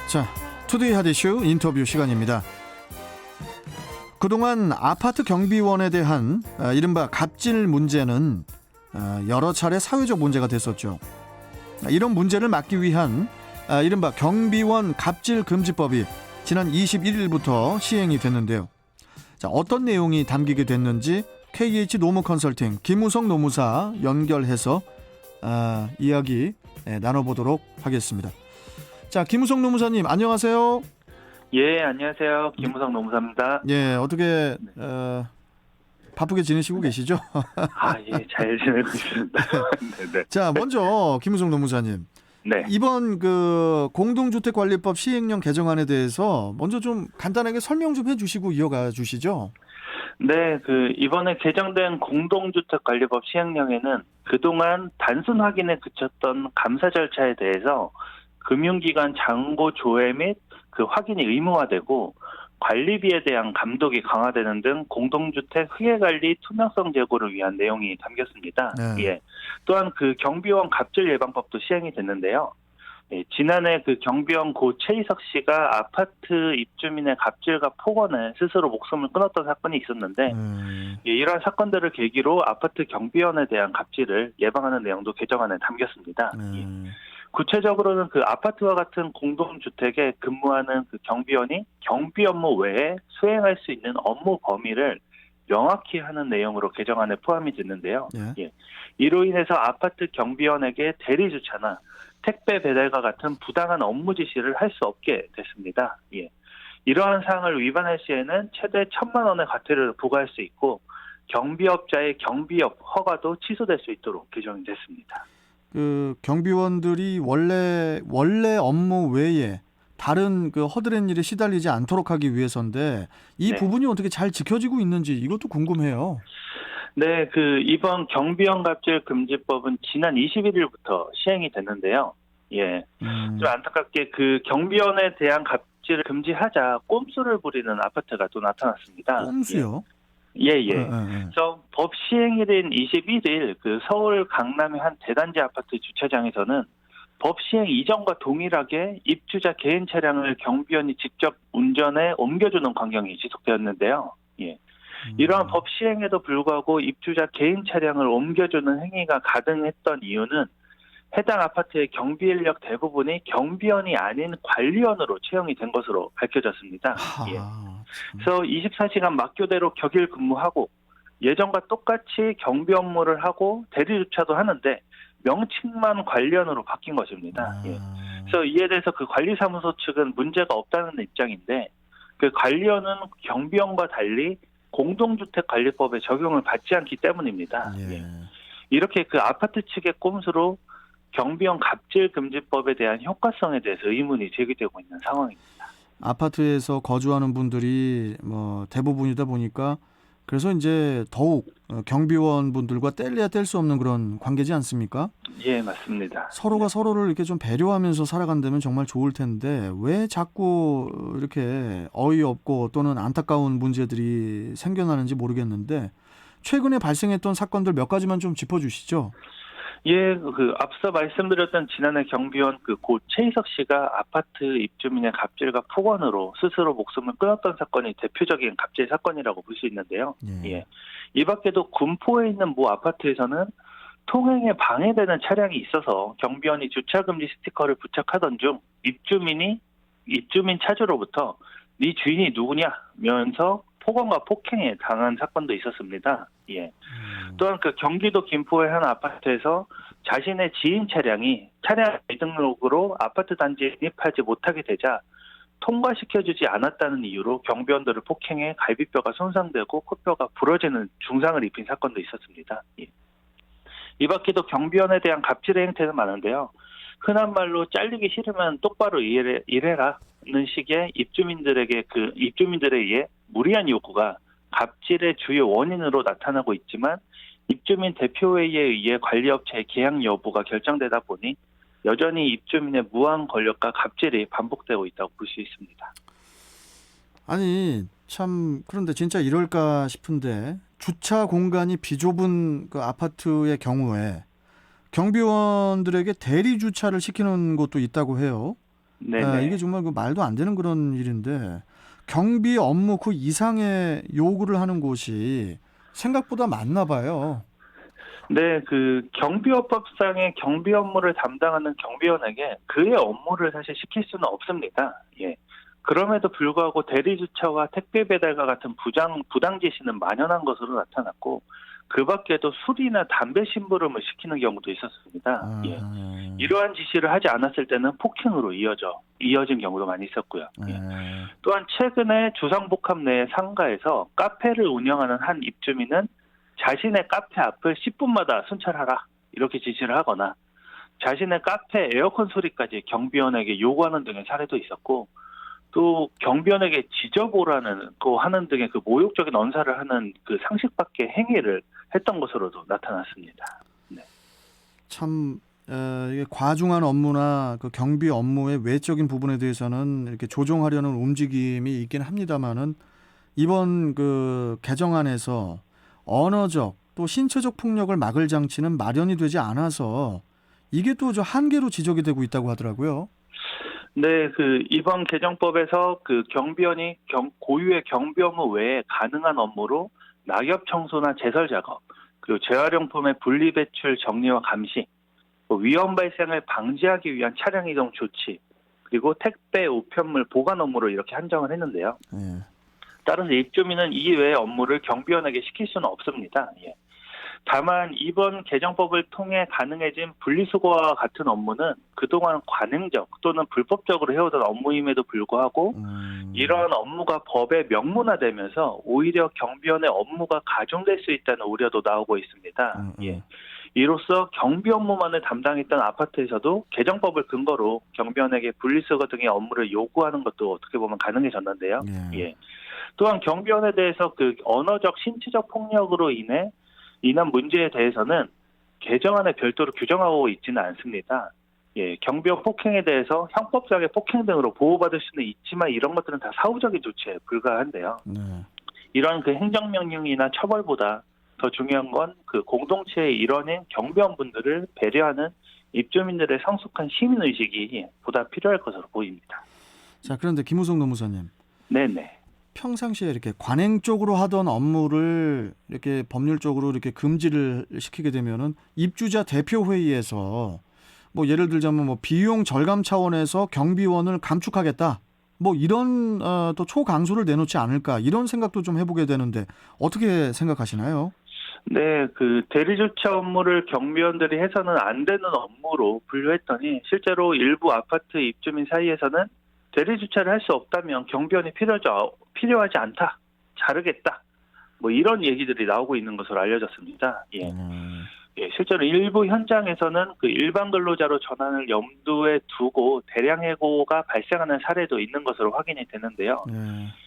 자, 투데이 핫 이슈 인터뷰 시간입니다. 그동안 아파트 경비원에 대한 이른바 갑질 문제는 여러 차례 사회적 문제가 됐었죠. 이런 문제를 막기 위한 이른바 경비원 갑질 금지법이 지난 21일부터 시행이 됐는데요. 자, 어떤 내용이 담기게 됐는지 KH 노무 컨설팅 김우성 노무사 연결해서 이야기 나눠보도록 하겠습니다. 자, 김우성 노무사님 안녕하세요. 예, 안녕하세요. 김우성 노무사입니다. 예, 어떻게 바쁘게 지내시고 계시죠? 예, 잘 지내고 있습니다. 네네. 자, 먼저 김우성 노무사님. 네. 이번 그 공동주택관리법 시행령 개정안에 대해서 먼저 좀 간단하게 설명 좀 해주시고 이어가 주시죠. 네, 이번에 개정된 공동주택관리법 시행령에는 그동안 단순 확인에 그쳤던 감사 절차에 대해서 금융기관 잔고 조회 및 그 확인이 의무화되고 관리비에 대한 감독이 강화되는 등 공동주택 회계관리 투명성 제고를 위한 내용이 담겼습니다. 네. 예. 또한 경비원 갑질 예방법도 시행이 됐는데요. 예, 지난해 경비원 고 최희석 씨가 아파트 입주민의 갑질과 폭언에 스스로 목숨을 끊었던 사건이 있었는데 예, 이러한 사건들을 계기로 아파트 경비원에 대한 갑질을 예방하는 내용도 개정안에 담겼습니다. 예. 구체적으로는 아파트와 같은 공동주택에 근무하는 경비원이 경비 업무 외에 수행할 수 있는 업무 범위를 명확히 하는 내용으로 개정안에 포함이 됐는데요. 예. 이로 인해서 아파트 경비원에게 대리주차나 택배 배달과 같은 부당한 업무 지시를 할 수 없게 됐습니다. 예. 이러한 사항을 위반할 시에는 최대 1,000만 원의 과태료를 부과할 수 있고 경비업자의 경비업 허가도 취소될 수 있도록 개정이 됐습니다. 경비원들이 원래 업무 외에 다른 허드렛 일에 시달리지 않도록 하기 위해서인데 이 네. 부분이 어떻게 잘 지켜지고 있는지 이것도 궁금해요. 네, 이번 경비원 갑질 금지법은 지난 21일부터 시행이 됐는데요. 예. 좀 안타깝게 경비원에 대한 갑질을 금지하자 꼼수를 부리는 아파트가 또 나타났습니다. 꼼수요? 예. 그래서 법 시행일인 21일 서울 강남의 한 대단지 아파트 주차장에서는 법 시행 이전과 동일하게 입주자 개인 차량을 경비원이 직접 운전해 옮겨주는 광경이 지속되었는데요. 예. 이러한 법 시행에도 불구하고 입주자 개인 차량을 옮겨주는 행위가 가능했던 이유는 해당 아파트의 경비 인력 대부분이 경비원이 아닌 관리원으로 채용이 된 것으로 밝혀졌습니다. 예. 그래서 24시간 막교대로 격일 근무하고 예전과 똑같이 경비 업무를 하고 대리주차도 하는데 명칭만 관리원으로 바뀐 것입니다. 예. 그래서 이에 대해서 관리사무소 측은 문제가 없다는 입장인데 관리원은 경비원과 달리 공동주택관리법에 적용을 받지 않기 때문입니다. 예. 이렇게 아파트 측의 꼼수로 경비원 갑질 금지법에 대한 효과성에 대해서 의문이 제기되고 있는 상황입니다. 아파트에서 거주하는 분들이 대부분이다 보니까 그래서 이제 더욱 경비원 분들과 뗄래야 뗄 수 없는 그런 관계지 않습니까? 예, 맞습니다. 서로가 서로를 이렇게 좀 배려하면서 살아간다면 정말 좋을 텐데 왜 자꾸 이렇게 어이없고 또는 안타까운 문제들이 생겨나는지 모르겠는데 최근에 발생했던 사건들 몇 가지만 좀 짚어주시죠. 예, 앞서 말씀드렸던 지난해 경비원 고 최희석 씨가 아파트 입주민의 갑질과 폭언으로 스스로 목숨을 끊었던 사건이 대표적인 갑질 사건이라고 볼 수 있는데요. 예. 이 밖에도 군포에 있는 모 아파트에서는 통행에 방해되는 차량이 있어서 경비원이 주차금지 스티커를 부착하던 중 입주민 차주로부터 네 주인이 누구냐면서 폭언과 폭행에 당한 사건도 있었습니다. 예. 또한 경기도 김포의 한 아파트에서 자신의 지인 차량이 차량 등록으로 아파트 단지에 진입하지 못하게 되자 통과시켜주지 않았다는 이유로 경비원들을 폭행해 갈비뼈가 손상되고 코뼈가 부러지는 중상을 입힌 사건도 있었습니다. 예. 이 밖에도 경비원에 대한 갑질의 행태는 많은데요. 흔한 말로 잘리기 싫으면 똑바로 일해라는 식의 입주민들에 의해 무리한 요구가 갑질의 주요 원인으로 나타나고 있지만 입주민 대표회의에 의해 관리업체의 계약 여부가 결정되다 보니 여전히 입주민의 무한 권력과 갑질이 반복되고 있다고 볼 수 있습니다. 아니 참 그런데 진짜 이럴까 싶은데 주차 공간이 비좁은 아파트의 경우에 경비원들에게 대리 주차를 시키는 곳도 있다고 해요. 네네. 이게 정말 그 말도 안 되는 그런 일인데 경비 업무 그 이상의 요구를 하는 곳이 생각보다 많나 봐요. 네, 그 경비업법상의 경비 업무를 담당하는 경비원에게 그의 업무를 사실 시킬 수는 없습니다. 예. 그럼에도 불구하고 대리주차와 택배 배달과 같은 부당 지시는 만연한 것으로 나타났고, 그 밖에도 술이나 담배 심부름을 시키는 경우도 있었습니다. 예. 아하. 이러한 지시를 하지 않았을 때는 폭행으로 이어진 경우도 많이 있었고요. 예. 또한 최근에 주상복합 내 상가에서 카페를 운영하는 한 입주민은 자신의 카페 앞을 10분마다 순찰하라 이렇게 지시를 하거나 자신의 카페 에어컨 소리까지 경비원에게 요구하는 등의 사례도 있었고, 또 경비원에게 지져보라는 거 하는 등의 그 모욕적인 언사를 하는 그 상식 밖의 행위를 했던 것으로도 나타났습니다. 네. 참 이게 과중한 업무나 그 경비 업무의 외적인 부분에 대해서는 이렇게 조정하려는 움직임이 있긴 합니다만은 이번 그 개정안에서 언어적 또 신체적 폭력을 막을 장치는 마련이 되지 않아서 이게 또 저 한계로 지적이 되고 있다고 하더라고요. 네, 그 이번 개정법에서 그 경비원이 고유의 경비 업무 외에 가능한 업무로 낙엽 청소나 제설 작업, 그리고 재활용품의 분리 배출 정리와 감시, 위험 발생을 방지하기 위한 차량 이동 조치, 그리고 택배 우편물 보관 업무를 이렇게 한정을 했는데요. 예. 따라서 입주민은 이 외의 업무를 경비원에게 시킬 수는 없습니다. 예. 다만 이번 개정법을 통해 가능해진 분리수거와 같은 업무는 그동안 관행적 또는 불법적으로 해오던 업무임에도 불구하고 이러한 업무가 법에 명문화되면서 오히려 경비원의 업무가 가중될 수 있다는 우려도 나오고 있습니다. 예. 이로써 경비 업무만을 담당했던 아파트에서도 개정법을 근거로 경비원에게 분리수거 등의 업무를 요구하는 것도 어떻게 보면 가능해졌는데요. 예. 또한 경비원에 대해서 그 언어적 신체적 폭력으로 인한 문제에 대해서는 개정안에 별도로 규정하고 있지는 않습니다. 예, 경비원 폭행에 대해서 형법상의 폭행 등으로 보호받을 수는 있지만 이런 것들은 다 사후적인 조치에 불과한데요. 네. 이런 그 행정명령이나 처벌보다 더 중요한 건 그 공동체의 일원인 경비원분들을 배려하는 입주민들의 성숙한 시민의식이 보다 필요할 것으로 보입니다. 자, 그런데 김우성 노무사님. 네네. 평상시에 이렇게 관행적으로 하던 업무를 이렇게 법률적으로 이렇게 금지를 시키게 되면은 입주자 대표회의에서 뭐 예를 들자면 뭐 비용 절감 차원에서 경비원을 감축하겠다. 뭐 이런 또 초강수를 내놓지 않을까 이런 생각도 좀 해보게 되는데 어떻게 생각하시나요? 네, 그 대리주차 업무를 경비원들이 해서는 안 되는 업무로 분류했더니 실제로 일부 아파트 입주민 사이에서는 대리주차를 할 수 없다면 경비원이 필요하지 않다, 자르겠다, 뭐 이런 얘기들이 나오고 있는 것으로 알려졌습니다. 예. 예, 실제로 일부 현장에서는 그 일반 근로자로 전환을 염두에 두고 대량 해고가 발생하는 사례도 있는 것으로 확인이 되는데요.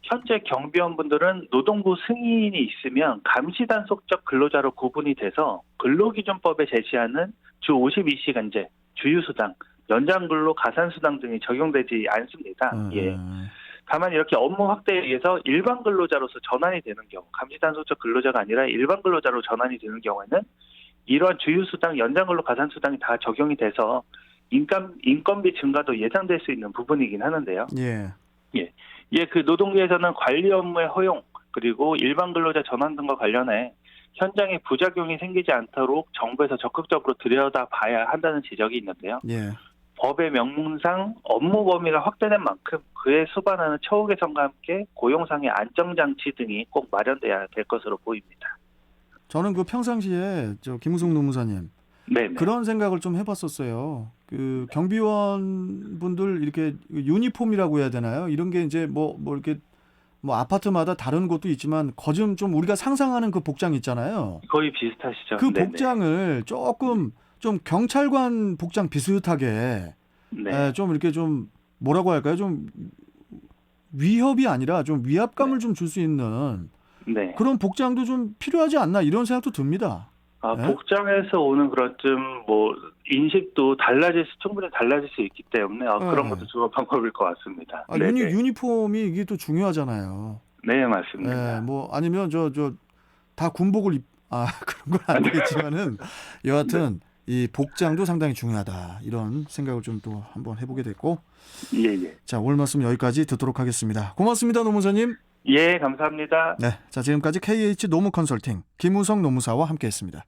현재 경비원분들은 노동부 승인이 있으면 감시단속적 근로자로 구분이 돼서 근로기준법에 제시하는 주 52시간제, 주휴수당, 연장근로 가산수당 등이 적용되지 않습니다. 예. 다만 이렇게 업무 확대에 의해서 일반 근로자로서 전환이 되는 경우, 감시단속적 근로자가 아니라 일반 근로자로 전환이 되는 경우에는 이러한 주휴수당, 연장근로 가산수당이 다 적용이 돼서 인건비 증가도 예상될 수 있는 부분이긴 하는데요. 예, 그 노동계에서는 관리 업무의 허용, 그리고 일반 근로자 전환 등과 관련해 현장에 부작용이 생기지 않도록 정부에서 적극적으로 들여다봐야 한다는 지적이 있는데요. 법의 명문상 업무 범위가 확대된 만큼 그에 수반하는 처우 개선과 함께 고용상의 안정장치 등이 꼭 마련돼야 될 것으로 보입니다. 저는 그 평상시에 저 김우성 노무사님 네네. 그런 생각을 좀 해봤었어요. 그 경비원 분들 이렇게 유니폼이라고 해야 되나요? 이런 게 이제 뭐 이렇게 뭐 아파트마다 다른 곳도 있지만 거좀 좀 우리가 상상하는 그 복장 있잖아요. 거의 비슷하시죠. 그 네네. 복장을 조금 좀 경찰관 복장 비슷하게 좀 이렇게 좀 뭐라고 할까요? 좀 위협이 아니라 좀 위압감을 좀 줄 수 있는 그런 복장도 좀 필요하지 않나 이런 생각도 듭니다. 복장에서 오는 그런 좀 뭐 인식도 충분히 달라질 수 있기 때문에 그런 것도 좋은 방법일 것 같습니다. 유니폼이 이게 또 중요하잖아요. 네, 맞습니다. 뭐 아니면 저 다 군복을 그런 건 안 되겠지만은 여하튼 이 복장도 상당히 중요하다. 이런 생각을 좀 또 한번 해보게 됐고. 예. 자, 오늘 말씀 여기까지 듣도록 하겠습니다. 고맙습니다, 노무사님. 예, 감사합니다. 네, 자 지금까지 KH 노무 컨설팅 김우성 노무사와 함께했습니다.